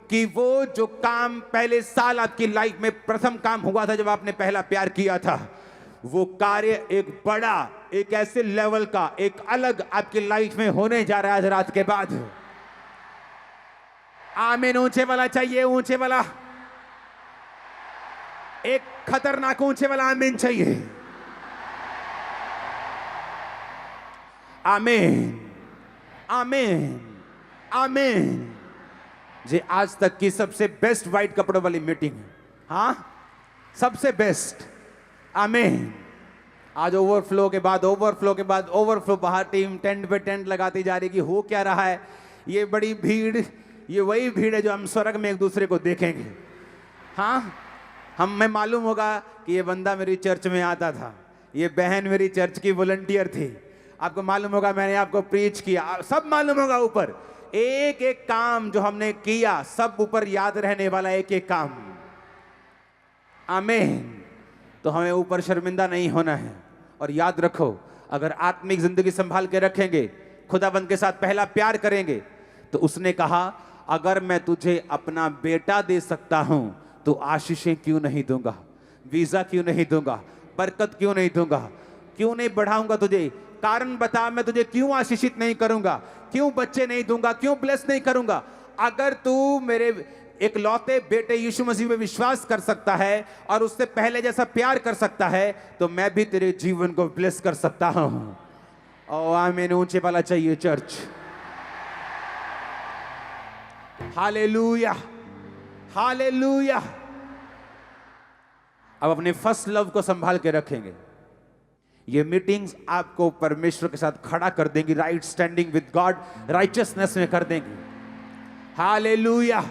कि वो जो काम पहले साल आपकी लाइफ में प्रथम काम हुआ था जब आपने पहला प्यार किया था, वो कार्य एक बड़ा, एक ऐसे लेवल का, एक अलग आपकी लाइफ में होने जा रहा है आज रात के बाद। आमीन। ऊंचे वाला चाहिए, ऊंचे वाला, एक खतरनाक ऊंचे वाला आमीन चाहिए। आमीन, आमीन, आमीन। ये आज तक की सबसे बेस्ट व्हाइट कपड़ों वाली मीटिंग है। हाँ, सबसे बेस्ट। आमीन। आज ओवरफ्लो के बाद ओवरफ्लो के बाद ओवरफ्लो, बाहर टीम टेंट पे टेंट लगाती जा रही कि हो क्या रहा है। ये बड़ी भीड़, ये वही भीड़ है जो हम स्वर्ग में एक दूसरे को देखेंगे। हाँ, हमें मालूम होगा कि ये बंदा मेरी चर्च में आता था, ये बहन मेरी चर्च की वॉलंटियर थी। आपको मालूम होगा मैंने आपको प्रीच किया, सब मालूम होगा। ऊपर एक एक काम जो हमने किया, सब ऊपर याद रहने वाला एक एक काम। आमीन। तो हमें ऊपर शर्मिंदा नहीं होना है। और याद रखो, अगर आत्मिक जिंदगी संभाल के रखेंगे, खुदाबंद के साथ पहला प्यार करेंगे, तो उसने कहा अगर मैं तुझे अपना बेटा दे सकता हूं तो आशीषें क्यों नहीं दूंगा, वीजा क्यों नहीं दूंगा, बरकत क्यों नहीं दूंगा, क्यों नहीं बढ़ाऊंगा तुझे। कारण बता, मैं तुझे क्यों आशीषित नहीं करूंगा, क्यों बच्चे नहीं दूंगा, क्यों ब्लेस नहीं करूंगा। अगर तू मेरे एक लौते बेटे यीशु मसीह में विश्वास कर सकता है और उससे पहले जैसा प्यार कर सकता है, तो मैं भी तेरे जीवन को ब्लेस कर सकता हूं। और आमीन। ऊंचे वाला चाहिए चर्च। Hallelujah, hallelujah. अब अपने फर्स्ट लव को संभाल के रखेंगे। ये मीटिंग्स आपको परमेश्वर के साथ खड़ा कर देंगी, right standing with God, righteousness में कर देंगी। हालेलुया।